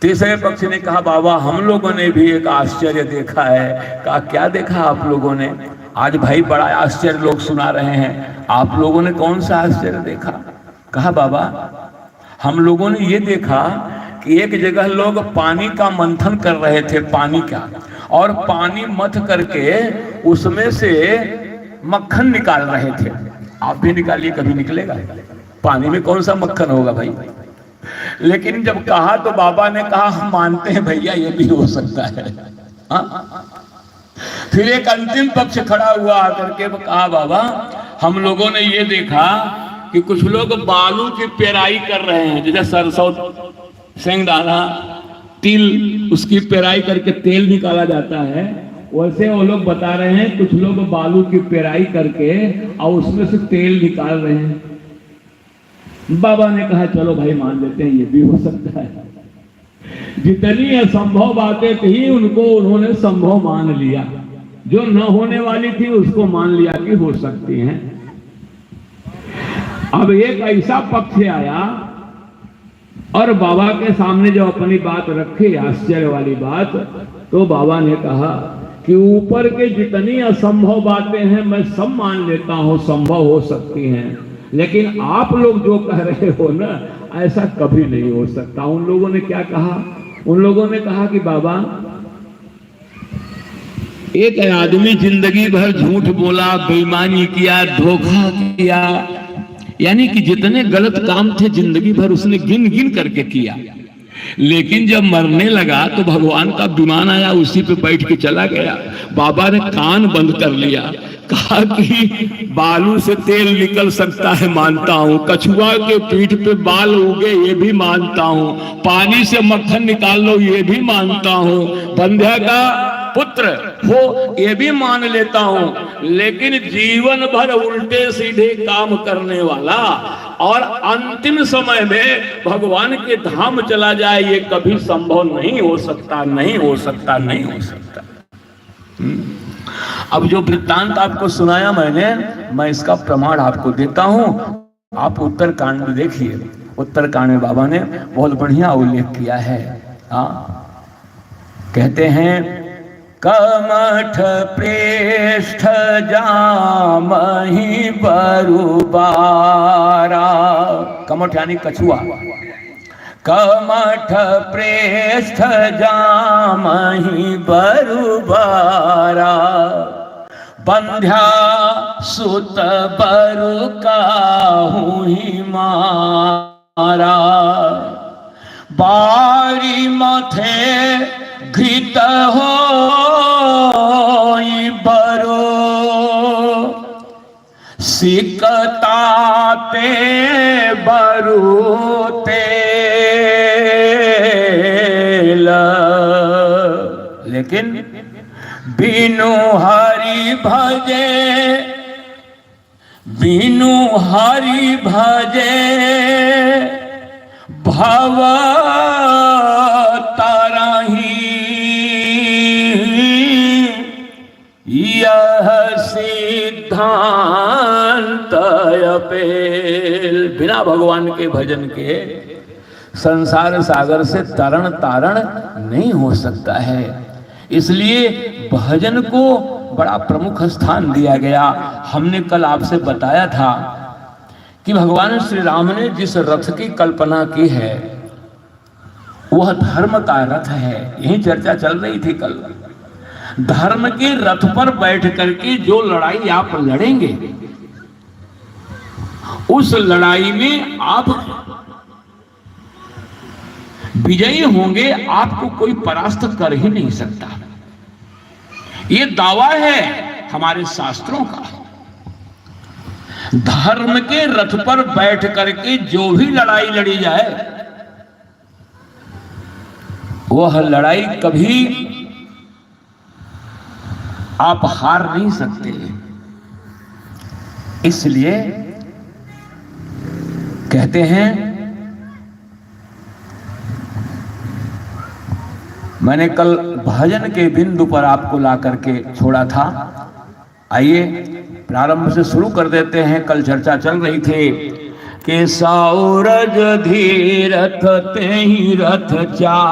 तीसरे पक्ष ने कहा बाबा हम लोगों ने भी एक आश्चर्य देखा है। कहा क्या देखा आप लोगों ने? आज भाई बड़ा आश्चर्य लोग सुना रहे हैं, आप लोगों ने कौन सा आश्चर्य देखा? कहा बाबा हम लोगों ने ये देखा कि एक जगह लोग पानी का मंथन कर रहे थे, पानी का, और पानी मथ करके उसमें से मक्खन निकाल रहे थे। आप भी निकालिए, कभी निकलेगा? पानी में कौन सा मक्खन होगा भाई? लेकिन जब कहा तो बाबा ने कहा हम मानते हैं भैया ये भी हो सकता है। हाँ? फिर एक अंतिम पक्ष खड़ा हुआ आकर के कहा बाबा हम लोगों ने ये देखा कि कुछ लोग बालू की पेराई कर रहे हैं, जैसे सरसों, शेंगदाना, तिल, उसकी पेराई करके तेल निकाला जाता है, वैसे वो लोग बता रहे हैं कुछ लोग बालू की पेराई करके और उसमें से तेल निकाल रहे हैं। बाबा ने कहा चलो भाई मान लेते हैं ये भी हो सकता है। जितनी असंभव बातें थी उनको उन्होंने संभव मान लिया, जो न होने वाली थी उसको मान लिया कि हो सकती हैं। अब एक ऐसा पक्ष आया और बाबा के सामने जो अपनी बात रखी, आश्चर्य वाली बात, तो बाबा ने कहा कि ऊपर के जितनी असंभव बातें हैं मैं सब मान लेता हूं, संभव हो सकती हैं, लेकिन आप लोग जो कह रहे हो ना ऐसा कभी नहीं हो सकता। उन लोगों ने क्या कहा? उन लोगों ने कहा कि बाबा एक आदमी जिंदगी भर झूठ बोला, बेईमानी किया, धोखा किया, यानी कि जितने गलत काम थे जिंदगी भर उसने गिन गिन करके किया, लेकिन जब मरने लगा तो भगवान का विमान आया, उसी पे बैठ के चला गया। बाबा ने कान बंद कर लिया, कहा कि बालू से तेल निकल सकता है मानता हूं, कछुआ के पीठ पे बाल उगे ये भी मानता हूं, पानी से मक्खन निकाल लो ये भी मानता हूं, बंध्या का पुत्र हो ये भी मान लेता हूं, लेकिन जीवन भर उल्टे सीधे काम करने वाला और अंतिम समय में भगवान के धाम चला जाए ये कभी संभव नहीं हो सकता, नहीं हो सकता, नहीं हो सकता। अब जो वृत्तांत आपको सुनाया मैंने, मैं इसका प्रमाण आपको देता हूं। आप उत्तरकांड में देखिए, उत्तरकांड में बाबा ने बहुत बढ़िया उल्लेख किया है। कहते हैं कमठ प्रेष्ठ जामहि बरुबारा, कमठ यानी कछुआ, कमठ प्रेष्ठ जामहि बरुबारा, बंध्या सुत बरु काहू ही मारा, बारी मथे घृत हो बरो, सिकताते बरु तेल, लेकिन बिनु हरि भजे, बिनु हरि भजे भव तारही, यह सिद्धांत अपेल। बिना भगवान के भजन के संसार सागर से तरण तारण नहीं हो सकता है। इसलिए भजन को बड़ा प्रमुख स्थान दिया गया। हमने कल आपसे बताया था कि भगवान श्री राम ने जिस रथ की कल्पना की है वह धर्म का रथ है। यही चर्चा चल रही थी कल। धर्म के रथ पर बैठ करके जो लड़ाई आप लड़ेंगे उस लड़ाई में आप विजयी होंगे, आपको कोई परास्त कर ही नहीं सकता। ये दावा है हमारे शास्त्रों का। धर्म के रथ पर बैठ करके जो भी लड़ाई लड़ी जाए वह लड़ाई कभी आप हार नहीं सकते। इसलिए कहते हैं, मैंने कल भजन के बिंदु पर आपको ला करके छोड़ा था। आइए प्रारंभ से शुरू कर देते हैं। कल चर्चा चल रही थी कि सौरज धीरथ ते ही रथ चा